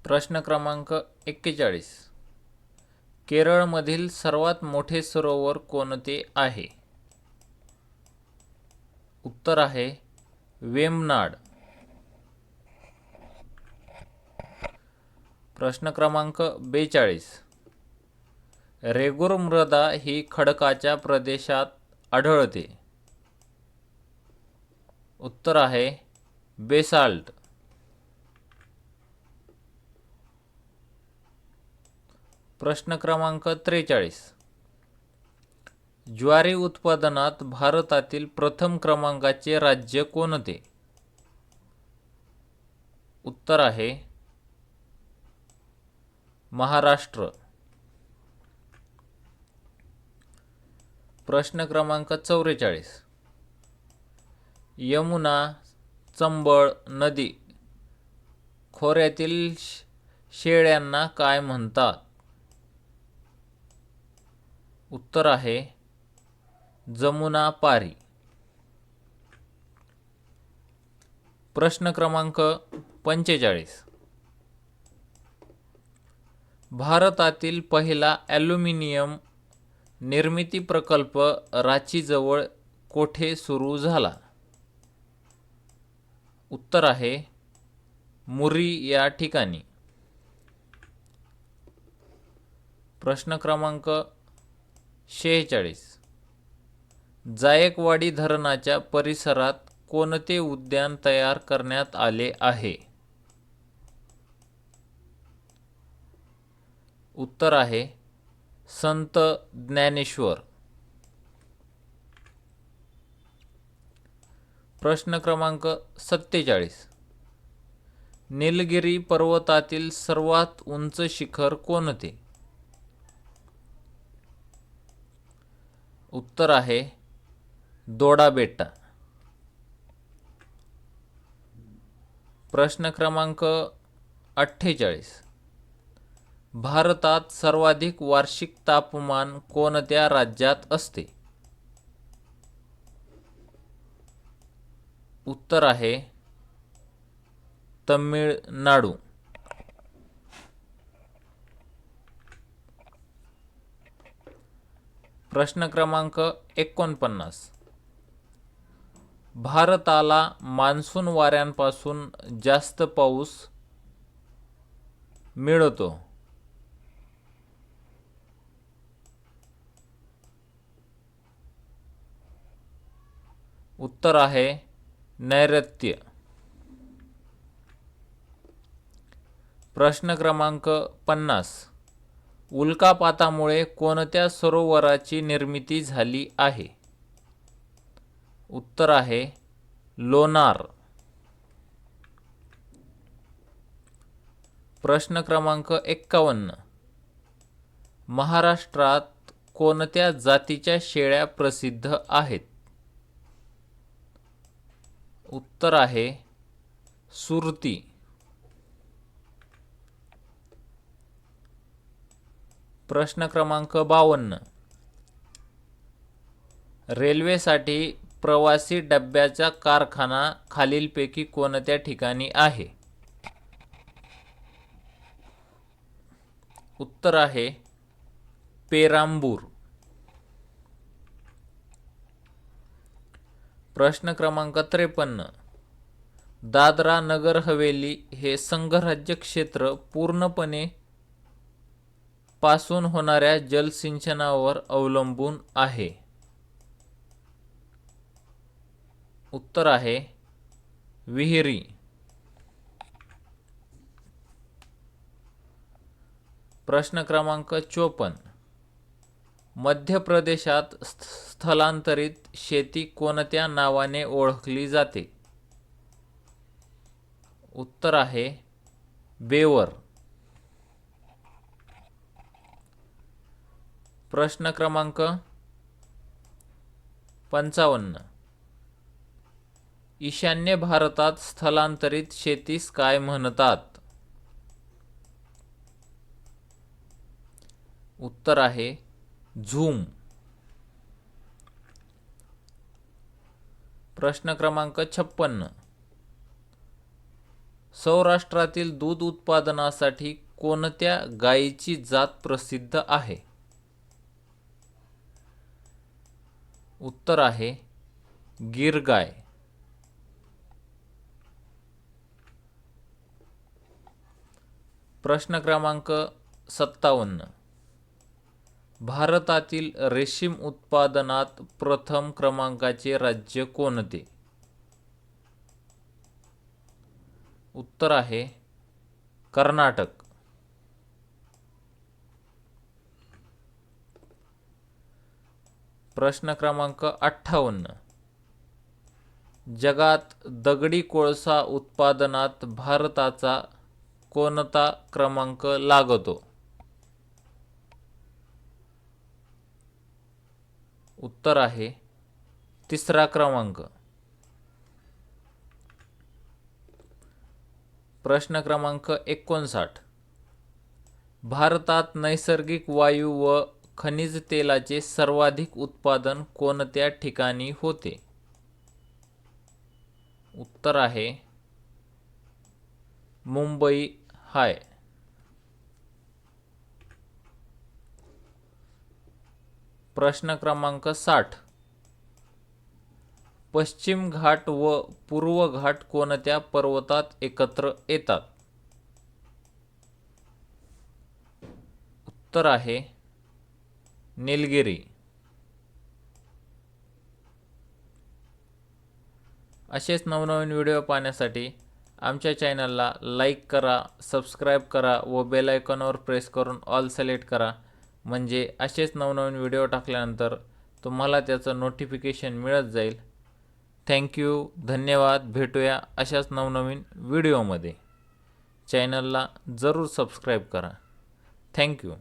प्रश्न क्रमांक 41. केरळमधील सर्वात मोठे सरोवर कोणते आहे? उत्तर आहे वेम्बनाड. प्रश्न क्रमांक 42. रेगूर मृदा ही खडकाच्या प्रदेशात आढळते. उत्तर आहे बेसाल्ट. प्रश्न क्रमांक 43. ज्वारी उत्पादनात भारतातील प्रथम क्रमांकाचे राज्य कोणते? उत्तर आहे महाराष्ट्र. प्रश्न क्रमांक 44. यमुना चंबळ नदी खोऱ्यातील शेळ्यांना काय म्हणतात? उत्तर आहे जमुनापारी. प्रश्न क्रमांक 45. भारतातील पहिला ॲल्युमिनियम निर्मिती प्रकल्प रांचीजवळ कोठे सुरू झाला? उत्तर आहे मुरी या ठिकाणी. प्रश्न क्रमांक 46. जायकवाडी धरणाच्या परिसरात कोणते उद्यान तयार करण्यात आले आहे? उत्तर आहे संत ज्ञानेश्वर. प्रश्न क्रमांक 47. निलगिरी पर्वतातील सर्वात उंच शिखर कोणते? उत्तर आहे दोडा बेट्टा. प्रश्न क्रमांक 48. भारतात सर्वाधिक वार्षिक तापमान कोणत्या राज्यात असते? उत्तर आहे तमिळनाडू. प्रश्न क्रमांक 49. भारताला मान्सून वाऱ्यांपासून जास्त पाऊस मिळतो. उत्तर आहे नैऋत्य. प्रश्न क्रमांक 50. उल्कापातामुळे कोणत्या सरोवराची निर्मिती झाली आहे? उत्तर आहे लोणार. प्रश्न क्रमांक 51. महाराष्ट्रात कोणत्या जातीच्या शेळ्या प्रसिद्ध आहेत? उत्तर आहे सुरती. प्रश्न क्रमांक 52. रेल्वेसाठी प्रवासी डब्याचा कारखाना खालीलपैकी कोणत्या ठिकाणी आहे? उत्तर आहे पेरांबूर. प्रश्न क्रमांक 53. दादरा नगर हवेली हे संघराज्य क्षेत्र पूर्णपणे पासून होणाऱ्या जलसिंचनावर अवलंबून आहे. उत्तर आहे विहिरी. प्रश्न क्रमांक 54. मध्य प्रदेशात स्थलांतरित शेती कोणत्या नावाने ओळखली जाते? उत्तर आहे बेवर. प्रश्न क्रमांक 55. ईशान्य भारतात स्थलांतरित शेतीस काय म्हणतात? उत्तर आहे झूम. प्रश्न क्रमांक 56. सौराष्ट्रातील दूध उत्पादनासाठी कोणत्या गायीची जात प्रसिद्ध आहे? उत्तर आहे गीर गाय. प्रश्न क्रमांक 57. भारतातील रेशीम उत्पादनात प्रथम क्रमांकाचे राज्य कोणते? उत्तर आहे कर्नाटक. प्रश्न क्रमांक 58. जगात दगडी कोळसा उत्पादनात भारताचा कोणता क्रमांक लागतो? उत्तर आहे 3रा क्रमांक. प्रश्न क्रमांक 59. भारतात नैसर्गिक वायू व खनिज तेलाचे सर्वाधिक उत्पादन कोणत्या ठिकाणी होते? उत्तर आहे मुंबई हाय. प्रश्न क्रमांक 60. पश्चिम घाट व पूर्व घाट कोणत्या पर्वतात एकत्र येतात? उत्तर आहे निलगिरी. असेच नवनवीन व्हिडिओ पाहण्यासाठी आमच्या चॅनलला लाईक करा, सबस्क्राईब करा व बेल आयकॉनवर प्रेस करून ऑल सिलेक्ट करा. म्हणजे असेच नवनवीन व्हिडिओ टाकल्यानंतर तुम्हाला त्याचं नोटिफिकेशन मिळत जाईल. थँक्यू, धन्यवाद. भेटूया अशाच नवनवीन व्हिडिओमध्ये. चॅनलला जरूर सबस्क्राईब करा. थँक्यू.